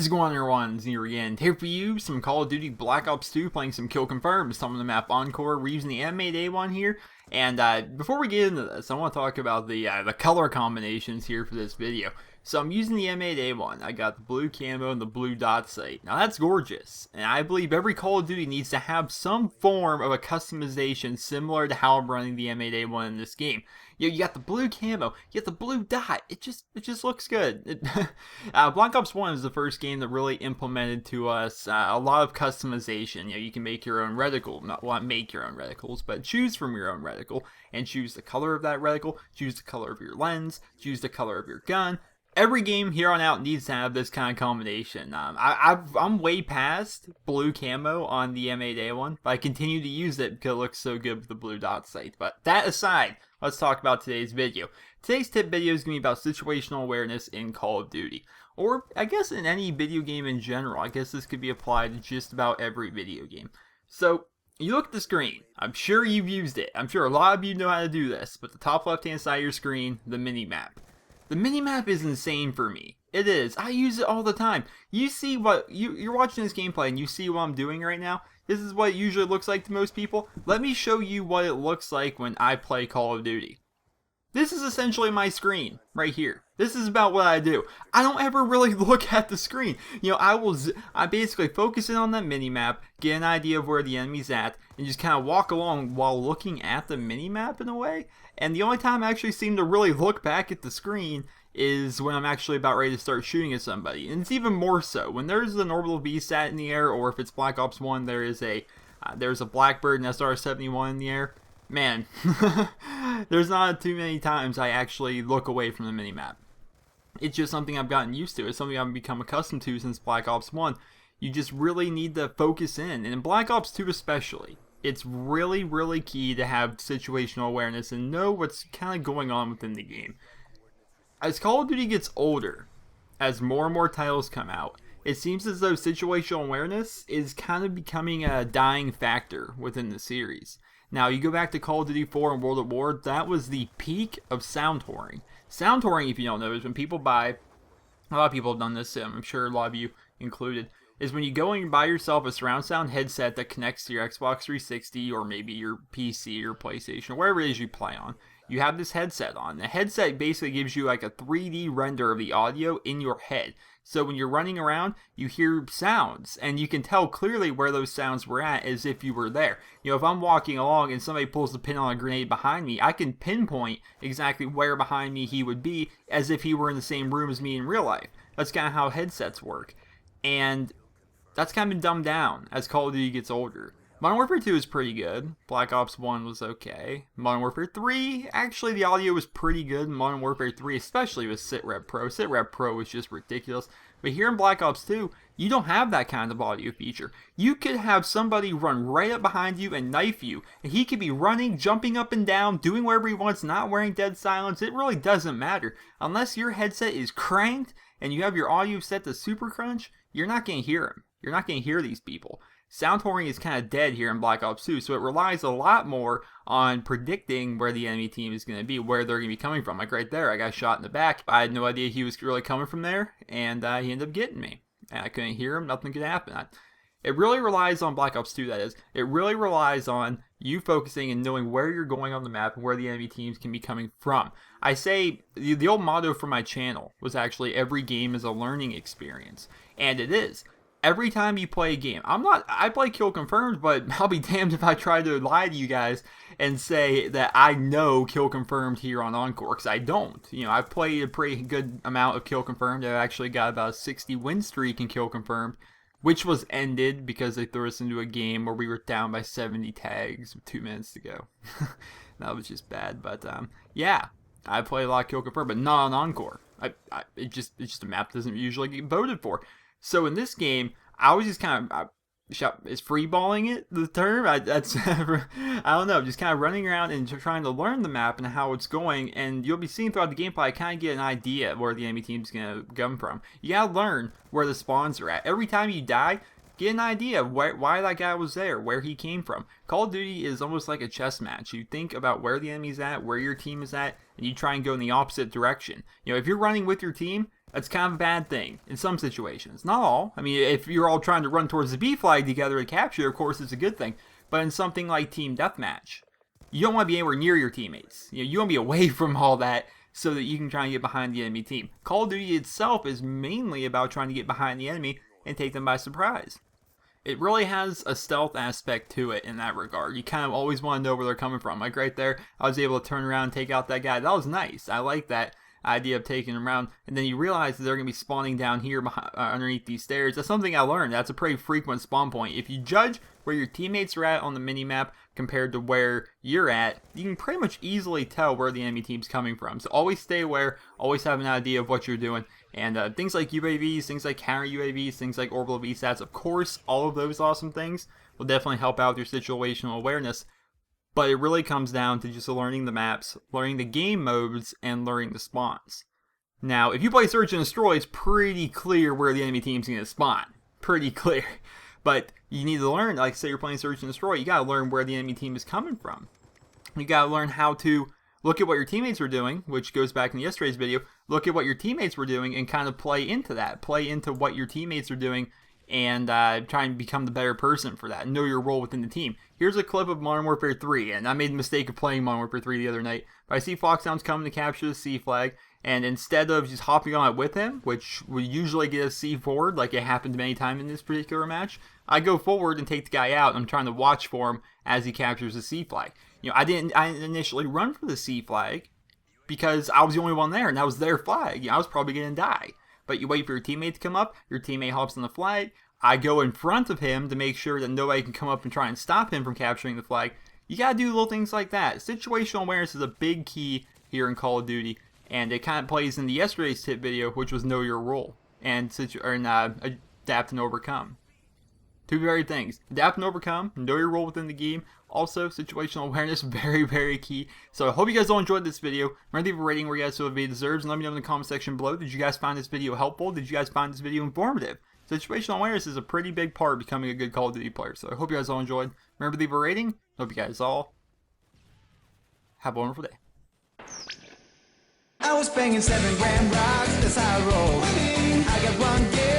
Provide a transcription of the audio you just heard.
What's going on, everyone? Zero again. Here for you, some Call of Duty Black Ops 2, playing some Kill Confirmed, some of the map Encore. We're using the animated day one here. And before we get into this, I want to talk about the color combinations here for this video. So I'm using the animated A1. I got the blue camo and the blue dot sight. Now that's gorgeous, and I believe every Call of Duty needs to have some form of a customization similar to how I'm running the animated A1 in this game. You got the blue camo, you got the blue dot. It just looks good. Black Ops 1 is the first game that really implemented to us a lot of customization. You can make your own reticle, not make your own reticles, but choose from your own reticle and choose the color of that reticle, choose the color of your lens, choose the color of your gun. Every game here on out needs to have this kind of combination. I'm way past blue camo on the M8A one, but I continue to use it because it looks so good with the blue dot sight. But that aside, let's talk about today's video. Today's tip video is going to be about situational awareness in Call of Duty. Or, I guess in any video game in general. I guess this could be applied to just about every video game. So, you look at the screen. I'm sure you've used it. I'm sure a lot of you know how to do this. But the top left-hand side of your screen, the mini-map. The minimap is insane for me. It is. I use it all the time. You see what you're watching this gameplay and you see what I'm doing right now. This is what it usually looks like to most people. Let me show you what it looks like when I play Call of Duty. This is essentially my screen right here. This is about what I do. I don't ever really look at the screen. I basically focus in on that minimap, get an idea of where the enemy's at, and just kind of walk along while looking at the minimap in a way. And the only time I actually seem to really look back at the screen is when I'm actually about ready to start shooting at somebody. And it's even more so when there's an orbital VSAT in the air, or if it's Black Ops 1, there's a Blackbird and SR-71 in the air. Man, there's not too many times I actually look away from the minimap. It's just something I've gotten used to. It's something I've become accustomed to since Black Ops 1. You just really need to focus in. And in Black Ops 2 especially, it's really, really key to have situational awareness and know what's kind of going on within the game. As Call of Duty gets older, as more and more titles come out, it seems as though situational awareness is kind of becoming a dying factor within the series. Now, you go back to Call of Duty 4 and World at War, that was the peak of sound whoring. Sound whoring, if you don't know, is when people buy, a lot of people have done this, I'm sure a lot of you included, is when you go and buy yourself a surround sound headset that connects to your Xbox 360 or maybe your PC or PlayStation or wherever it is you play on. You have this headset on. The headset basically gives you like a 3D render of the audio in your head. So when you're running around, you hear sounds, and you can tell clearly where those sounds were at as if you were there. If I'm walking along and somebody pulls the pin on a grenade behind me, I can pinpoint exactly where behind me he would be as if he were in the same room as me in real life. That's kind of how headsets work. And that's kind of been dumbed down as Call of Duty gets older. Modern Warfare 2 is pretty good. Black Ops 1 was okay. Modern Warfare 3, actually the audio was pretty good in Modern Warfare 3, especially with SitRep Pro. SitRep Pro was just ridiculous. But here in Black Ops 2, you don't have that kind of audio feature. You could have somebody run right up behind you and knife you, and he could be running, jumping up and down, doing whatever he wants, not wearing dead silence. It really doesn't matter. Unless your headset is cranked and you have your audio set to super crunch, you're not going to hear him. You're not going to hear these people. Sound whoring is kind of dead here in Black Ops 2, so it relies a lot more on predicting where the enemy team is going to be, where they're going to be coming from. Like right there, I got shot in the back. I had no idea he was really coming from there, and he ended up getting me. And I couldn't hear him, nothing could happen. It really relies on Black Ops 2, that is. It really relies on you focusing and knowing where you're going on the map and where the enemy teams can be coming from. I say, the old motto for my channel was actually, every game is a learning experience. And it is. Every time you play a game, I play Kill Confirmed, but I'll be damned if I try to lie to you guys and say that I know Kill Confirmed here on Encore, because I don't. I've played a pretty good amount of Kill Confirmed. I've actually got about a 60 win streak in Kill Confirmed, which was ended because they threw us into a game where we were down by 70 tags with 2 minutes to go. That was just bad, but yeah, I play a lot of Kill Confirmed, but not on Encore. It's just a map that doesn't usually get voted for. So in this game, I was just kind of, is freeballing it the term? I don't know, just kind of running around and trying to learn the map and how it's going, and you'll be seeing throughout the gameplay, I kind of get an idea where the enemy team's going to come from. You gotta learn where the spawns are at. Every time you die, get an idea of why that guy was there, where he came from. Call of Duty is almost like a chess match. You think about where the enemy's at, where your team is at, and you try and go in the opposite direction. If you're running with your team, That's kind of a bad thing in some situations. Not all. I mean, if you're all trying to run towards the B flag together to capture, of course, it's a good thing. But in something like Team Deathmatch, you don't want to be anywhere near your teammates. You want to be away from all that so that you can try and get behind the enemy team. Call of Duty itself is mainly about trying to get behind the enemy and take them by surprise. It really has a stealth aspect to it in that regard. You kind of always want to know where they're coming from. Like right there, I was able to turn around and take out that guy. That was nice. I like that idea of taking them around. And then you realize that they're going to be spawning down here behind, underneath these stairs. That's something I learned. That's a pretty frequent spawn point. If you judge where your teammates are at on the minimap compared to where you're at, you can pretty much easily tell where the enemy team's coming from. So always stay aware. Always have an idea of what you're doing. And things like UAVs, things like counter UAVs, things like orbital VSATs, of course, all of those awesome things will definitely help out with your situational awareness. But it really comes down to just learning the maps, learning the game modes, and learning the spawns. Now, if you play Search and Destroy, it's pretty clear where the enemy team's going to spawn. Pretty clear. But you need to learn, like say you're playing Search and Destroy, you got to learn where the enemy team is coming from. You got to learn how to look at what your teammates are doing, which goes back in yesterday's video. Look at what your teammates were doing and kind of play into that. Play into what your teammates are doing and try and become the better person for that. Know your role within the team. Here's a clip of Modern Warfare 3, and I made the mistake of playing Modern Warfare 3 the other night. But I see Foxhound's coming to capture the C flag, and instead of just hopping on it with him, which would usually get a C forward, like it happened many times in this particular match, I go forward and take the guy out. I'm trying to watch for him as he captures the C flag. I didn't initially run for the C flag because I was the only one there, and that was their flag. I was probably going to die. But you wait for your teammate to come up, your teammate hops on the flag, I go in front of him to make sure that nobody can come up and try and stop him from capturing the flag. You gotta do little things like that. Situational awareness is a big key here in Call of Duty, and it kind of plays into yesterday's tip video, which was know your role and adapt and overcome. Two very things: adapt and overcome, know your role within the game. Also, situational awareness, very, very key. So I hope you guys all enjoyed this video. Remember to leave a rating where you guys feel the video deserves, and let me know in the comment section below. Did you guys find this video helpful? Did you guys find this video informative? Situational awareness is a pretty big part of becoming a good Call of Duty player. So I hope you guys all enjoyed. Remember to leave a rating. Hope you guys all have a wonderful day. I was banging 7 gram rocks, that's how I roll. I got one gear.